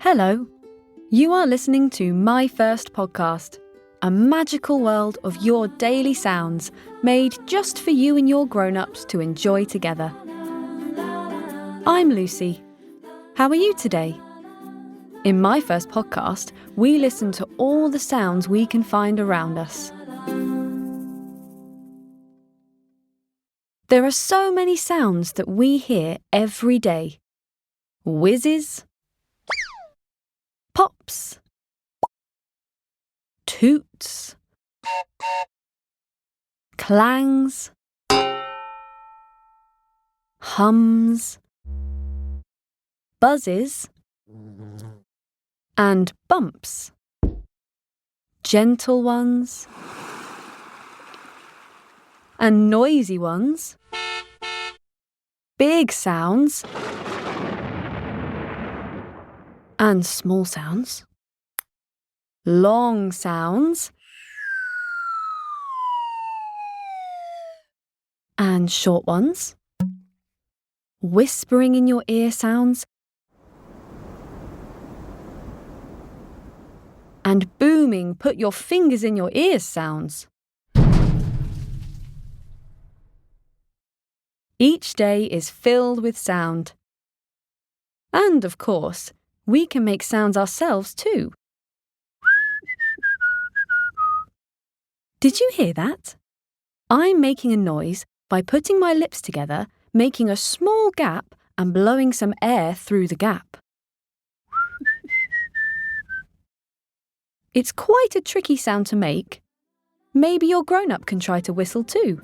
Hello, you are listening to My First Podcast, a magical world of your daily sounds made just for you and your grown-ups to enjoy together. I'm Lucy. How are you today? In My First Podcast, we listen to all the sounds we can find around us. There are so many sounds that we hear every day. Whizzes, pops, toots, clangs, hums, buzzes, and bumps. Gentle ones and noisy ones. Big sounds and small sounds. Long sounds and short ones. Whispering in your ear sounds and booming put your fingers in your ears sounds. Each day is filled with sound. And of course, we can make sounds ourselves too. Did you hear that? I'm making a noise by putting my lips together, making a small gap and blowing some air through the gap. It's quite a tricky sound to make. Maybe your grown-up can try to whistle too.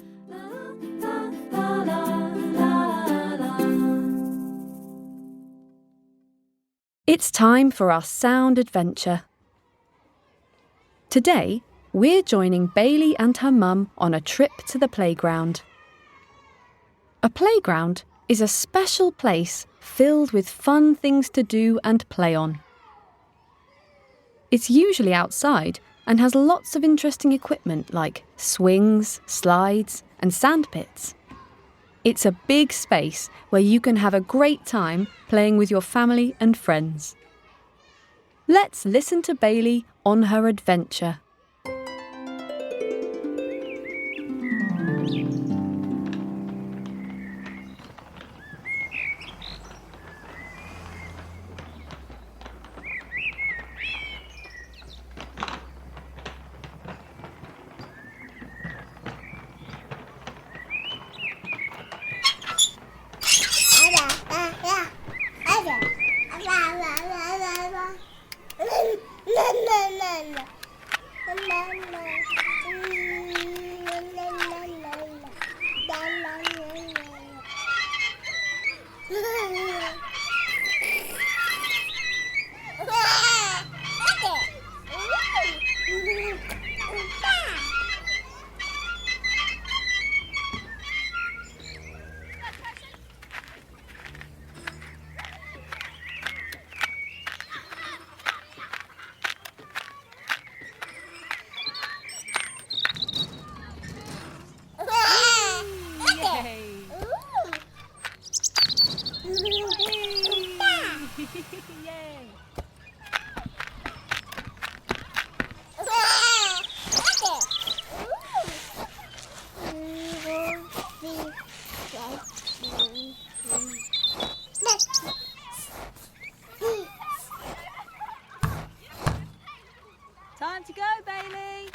It's time for our sound adventure. Today, we're joining Bailey and her mum on a trip to the playground. A playground is a special place filled with fun things to do and play on. It's usually outside and has lots of interesting equipment like swings, slides, and sand pits. It's a big space where you can have a great time playing with your family and friends. Let's listen to Bailey on her adventure. Time to go, Bailey!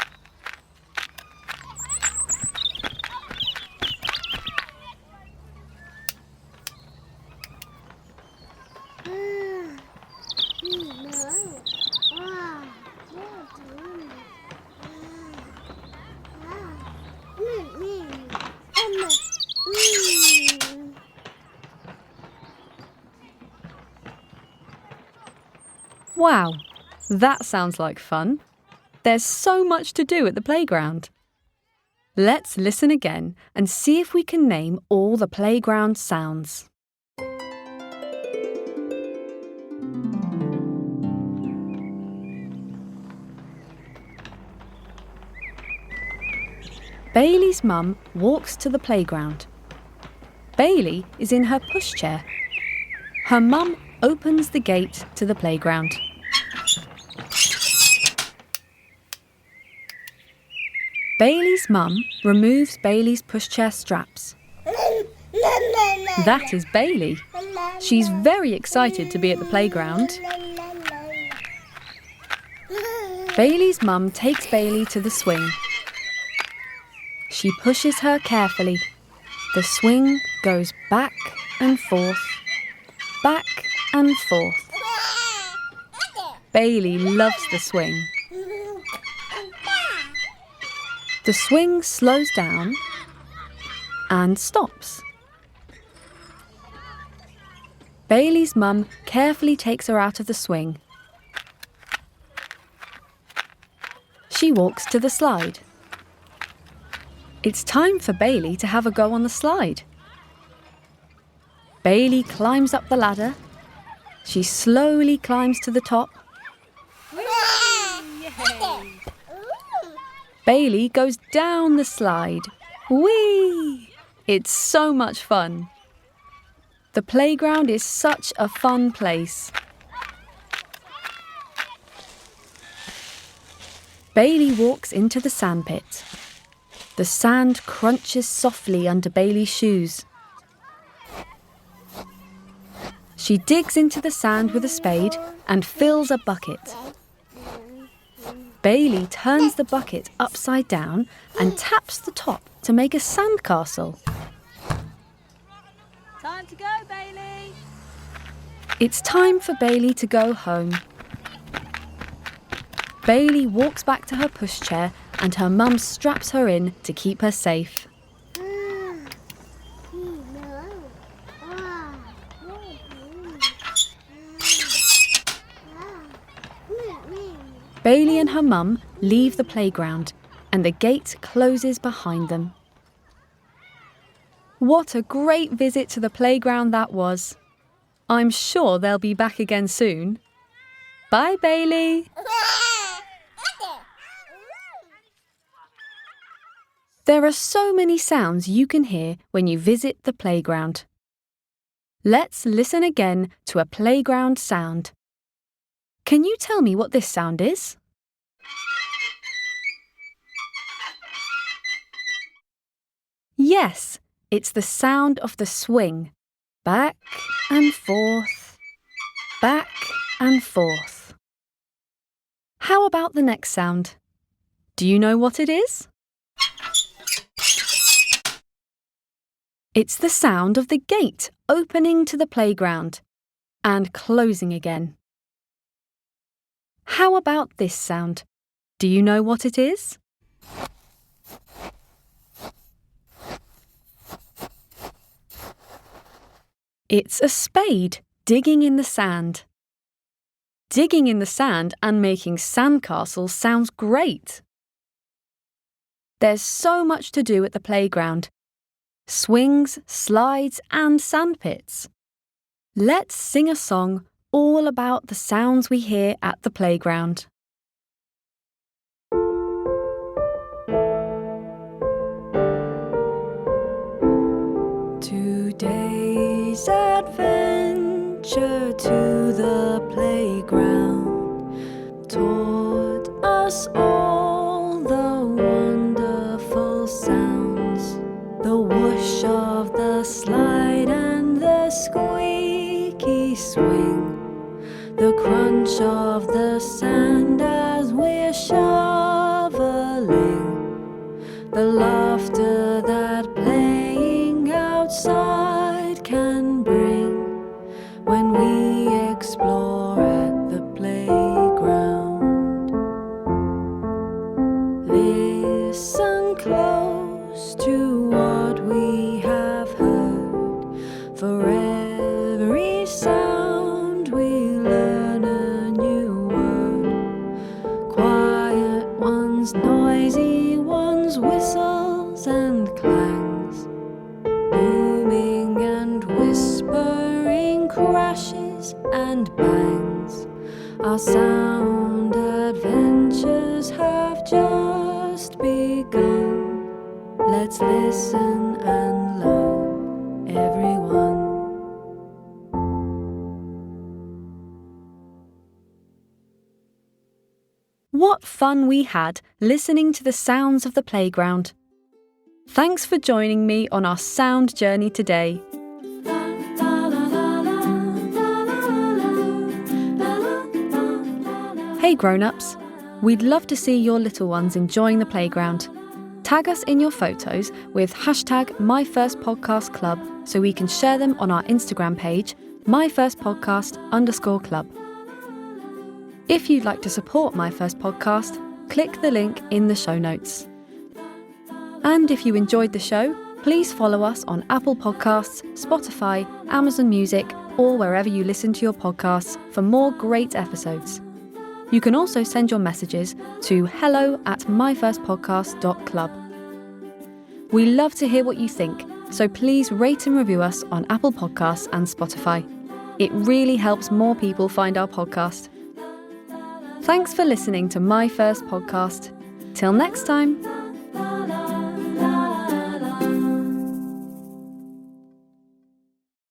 Wow, that sounds like fun. There's so much to do at the playground. Let's listen again and see if we can name all the playground sounds. Bailey's mum walks to the playground. Bailey is in her pushchair. Her mum opens the gate to the playground. Bailey's mum removes Bailey's pushchair straps. That is Bailey. She's very excited to be at the playground. Bailey's mum takes Bailey to the swing. She pushes her carefully. The swing goes back and forth, back and forth. Bailey loves the swing. The swing slows down and stops. Bailey's mum carefully takes her out of the swing. She walks to the slide. It's time for Bailey to have a go on the slide. Bailey climbs up the ladder. She slowly climbs to the top. Bailey goes down the slide. Whee! It's so much fun. The playground is such a fun place. Bailey walks into the sandpit. The sand crunches softly under Bailey's shoes. She digs into the sand with a spade and fills a bucket. Bailey turns the bucket upside down and taps the top to make a sandcastle. Time to go, Bailey. It's time for Bailey to go home. Bailey walks back to her pushchair and her mum straps her in to keep her safe. Bailey and her mum leave the playground and the gate closes behind them. What a great visit to the playground that was. I'm sure they'll be back again soon. Bye, Bailey. There are so many sounds you can hear when you visit the playground. Let's listen again to a playground sound. Can you tell me what this sound is? Yes, it's the sound of the swing. Back and forth, back and forth. How about the next sound? Do you know what it is? It's the sound of the gate opening to the playground and closing again. How about this sound? Do you know what it is? It's a spade digging in the sand. Digging in the sand and making sandcastles sounds great. There's so much to do at the playground. Swings, slides and sandpits. Let's sing a song all about the sounds we hear at the playground. Today's adventure to the playground taught us all the wonderful sounds. The whoosh of the slide and the squeaky swing. The crunch of the sand as we're shoveling. The laughter that playing outside can bring when we explore at the playground. Listen close to what we have heard. For every sound we learn a new word. Quiet ones, noisy ones, whistles and clangs. Booming and whispering, crashes and bangs. Our sound adventures have just begun. Let's listen and learn, everyone. What fun we had listening to the sounds of the playground. Thanks for joining me on our sound journey today. Hey grown-ups, we'd love to see your little ones enjoying the playground. Tag us in your photos with #MyFirstPodcastClub so we can share them on our Instagram page, myfirstpodcast_club. If you'd like to support My First Podcast, click the link in the show notes. And if you enjoyed the show, please follow us on Apple Podcasts, Spotify, Amazon Music, or wherever you listen to your podcasts for more great episodes. You can also send your messages to hello@myfirstpodcast.club. We love to hear what you think, so please rate and review us on Apple Podcasts and Spotify. It really helps more people find our podcast. Thanks for listening to My First Podcast. Till next time.